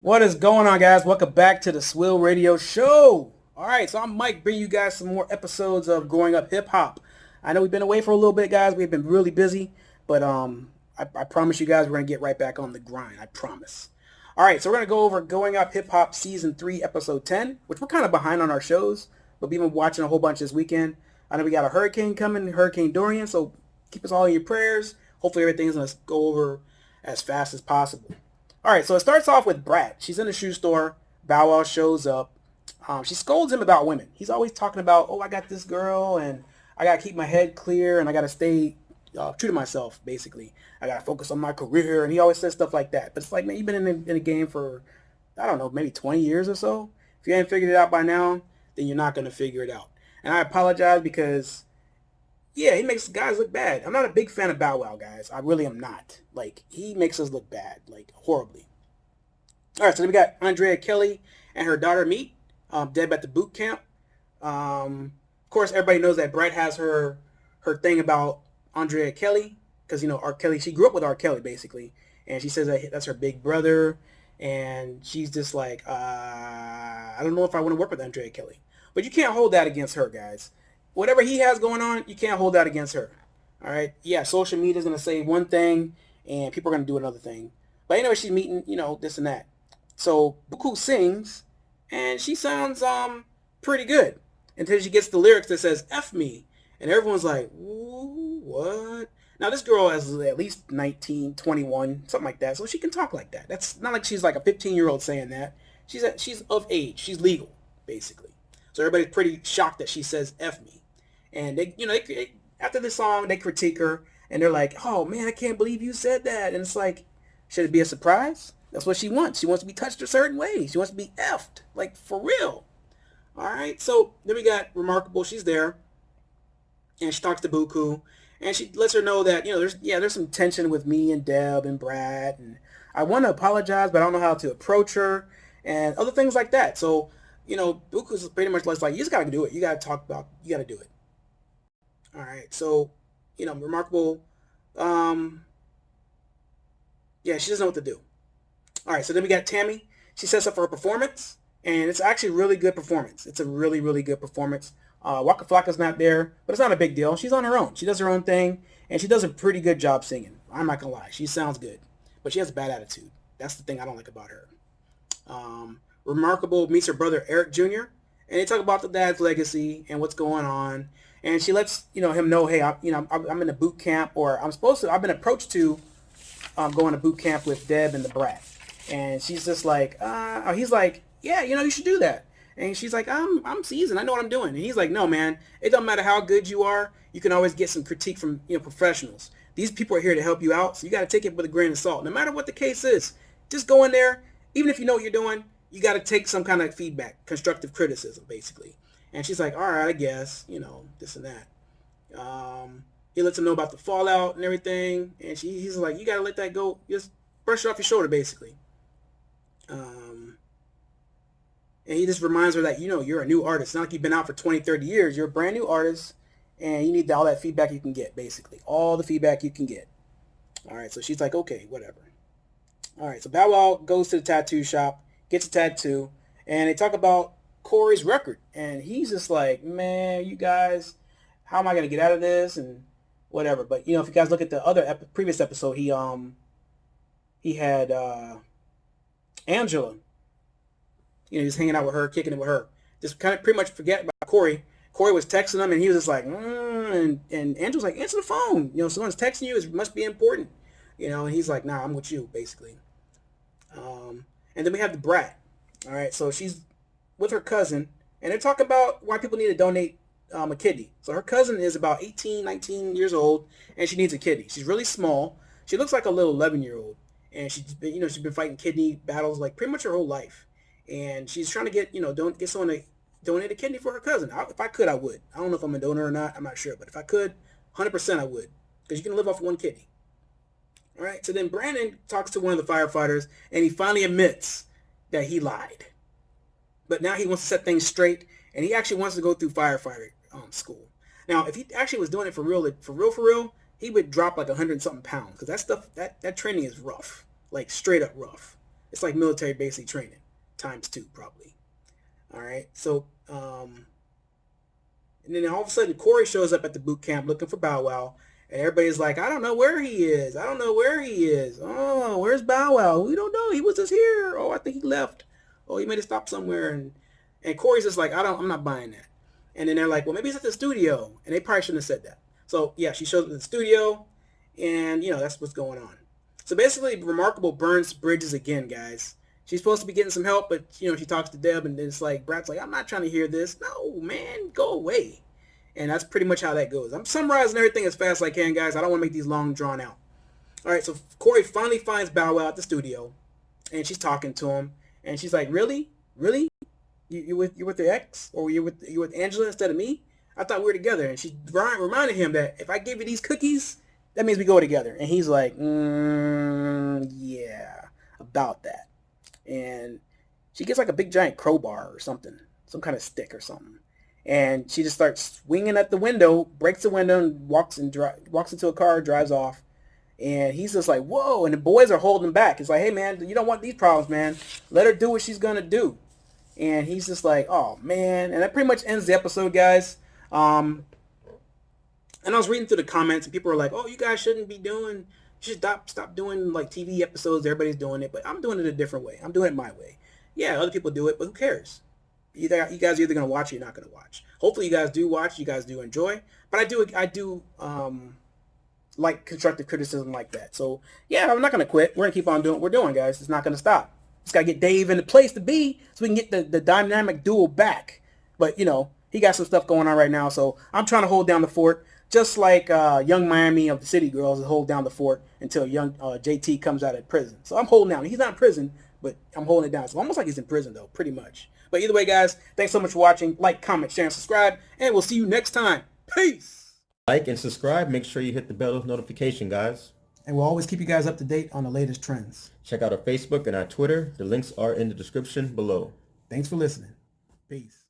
What is going on, guys? Welcome back to the SWILL Radio Show. All right, so I'm Mike, bringing you guys some more episodes of Growing Up Hip Hop. I know we've been away for a little bit, guys. We've been really busy, but I promise you guys we're gonna get right back on the grind. I promise. All right, so we're gonna go over Growing Up Hip Hop Season 3, Episode 10, which we're kind of behind on our shows, but we've been watching a whole bunch this weekend. I know we got a hurricane coming, Hurricane Dorian, so keep us all in your prayers. Hopefully everything's gonna go over as fast as possible. All right, so it starts off with Brat. She's in the shoe store. Bow Wow shows up. She scolds him about women. He's always talking about, oh, I got this girl, and I got to keep my head clear, and I got to stay true to myself, basically. I got to focus on my career, and he always says stuff like that. But it's like, man, you've been in the game for, I don't know, maybe 20 years or so. If you ain't figured it out by now, then you're not going to figure it out. And I apologize because yeah, he makes guys look bad. I'm not a big fan of Bow Wow, guys. I really am not. Like, he makes us look bad, like, horribly. All right, so then we got Andrea Kelly and her daughter meet. Deb at the boot camp. Of course, everybody knows that Brett has her thing about Andrea Kelly because, you know, R. Kelly, she grew up with R. Kelly, basically. And she says that that's her big brother. And she's just like, I don't know if I want to work with Andrea Kelly. But you can't hold that against her, guys. Whatever he has going on, you can't hold that against her. All right? Yeah, social media is going to say one thing, and people are going to do another thing. But anyway, she's meeting, you know, this and that. So Buku sings, and she sounds pretty good until she gets the lyrics that says "F me," and everyone's like, "Ooh, what?" Now this girl is at least 19, 21, something like that, so she can talk like that. That's not like she's like a 15-year-old saying that. She's of age. She's legal, basically. So everybody's pretty shocked that she says "F me," and after the song they critique her and they're like, "Oh man, I can't believe you said that," and it's like, should it be a surprise? That's what she wants. She wants to be touched a certain way. She wants to be effed, like for real. All right. So then we got Remarkable. She's there, and she talks to Buku, and she lets her know that there's some tension with me and Deb and Brad, and I want to apologize, but I don't know how to approach her and other things like that. So Buku's pretty much like, you just gotta do it. You gotta talk about. You gotta do it. All right. So Remarkable. Um, yeah, she doesn't know what to do. All right, so then we got Tammy. She sets up for a performance, and it's actually a really good performance. It's a really, really good performance. Waka Flocka's not there, but it's not a big deal. She's on her own. She does her own thing, and she does a pretty good job singing. I'm not going to lie. She sounds good, but she has a bad attitude. That's the thing I don't like about her. Remarkable meets her brother Eric Jr., and they talk about the dad's legacy and what's going on. And she lets him know, hey, I'm in a boot camp, or I've been approached to going to boot camp with Deb and the brat. And she's just like, he's like, yeah, you should do that. And she's like, I'm seasoned. I know what I'm doing. And he's like, no, man, it doesn't matter how good you are. You can always get some critique from, professionals. These people are here to help you out. So you got to take it with a grain of salt. No matter what the case is, just go in there. Even if you know what you're doing, you got to take some kind of feedback, constructive criticism, basically. And she's like, all right, I guess, this and that. He lets her know about the fallout and everything. And he's like, you got to let that go. Just brush it off your shoulder, basically. And he just reminds her that, you're a new artist. It's not like you've been out for 20, 30 years. You're a brand new artist, and you need all that feedback you can get, basically. All the feedback you can get. All right, so she's like, okay, whatever. All right, so Bow Wow goes to the tattoo shop, gets a tattoo, and they talk about Corey's record. And he's just like, man, you guys, how am I going to get out of this? And whatever. But, if you guys look at the other previous episode, he had Angela. He's hanging out with her, kicking it with her. Just kind of pretty much forget about Corey. Corey was texting him, and he was just like, and Angela's like, answer the phone. Someone's texting you. It must be important. And he's like, nah, I'm with you, basically. And then we have the brat. All right, so she's with her cousin, and they're talking about why people need to donate a kidney. So her cousin is about 18, 19 years old, and she needs a kidney. She's really small. She looks like a little 11-year-old. And she's been fighting kidney battles like pretty much her whole life, and she's trying to get don't get someone to donate a kidney for her cousin. If I could, I would. I don't know if I'm a donor or not. I'm not sure, but if I could, 100% I would, because you can live off one kidney. All right. So then Brandon talks to one of the firefighters, and he finally admits that he lied, but now he wants to set things straight, and he actually wants to go through firefighter school. Now, if he actually was doing it for real, he would drop like 100 something pounds, because that stuff, that training is rough, like straight up rough. It's like military basic training times 2 probably. All right. So and then all of a sudden Corey shows up at the boot camp looking for Bow Wow. And everybody's like, I don't know where he is. I don't know where he is. Oh, where's Bow Wow? We don't know. He was just here. Oh, I think he left. Oh, he made a stop somewhere. And Corey's just like, I'm not buying that. And then they're like, well, maybe he's at the studio. And they probably shouldn't have said that. So yeah, she shows up at the studio, and that's what's going on. So basically, Remarkable burns bridges again, guys. She's supposed to be getting some help, but she talks to Deb, and it's like Brad's like, I'm not trying to hear this. No, man, go away. And that's pretty much how that goes. I'm summarizing everything as fast as I can, guys. I don't want to make these long drawn out. All right, so Corey finally finds Bow Wow at the studio, and she's talking to him, and she's like, really? You with your ex, or you with Angela instead of me? I thought we were together. And she reminded him that if I give you these cookies, that means we go together. And he's like, yeah, about that. And she gets like a big giant crowbar or something, some kind of stick or something. And she just starts swinging at the window, breaks the window, and walks into a car, drives off. And he's just like, whoa. And the boys are holding back. It's like, hey, man, you don't want these problems, man. Let her do what she's going to do. And he's just like, oh, man. And that pretty much ends the episode, guys. And I was reading through the comments, and people were like, oh, you guys shouldn't be doing, you should stop doing like TV episodes. Everybody's doing it. But I'm doing it a different way. I'm doing it my way. Yeah, other people do it, but who cares? You guys are either going to watch or you're not going to watch. Hopefully you guys do watch. You guys do enjoy. But I do like constructive criticism like that. So, yeah, I'm not going to quit. We're going to keep on doing what we're doing, guys. It's not going to stop. Just got to get Dave in the place to be so we can get the dynamic duo back. But, he got some stuff going on right now. So I'm trying to hold down the fort, just like Young Miami of the City Girls hold down the fort until young JT comes out of prison. So I'm holding down. He's not in prison, but I'm holding it down. So almost like he's in prison, though, pretty much. But either way, guys, thanks so much for watching. Like, comment, share, and subscribe. And we'll see you next time. Peace. Like and subscribe. Make sure you hit the bell notification, guys. And we'll always keep you guys up to date on the latest trends. Check out our Facebook and our Twitter. The links are in the description below. Thanks for listening. Peace.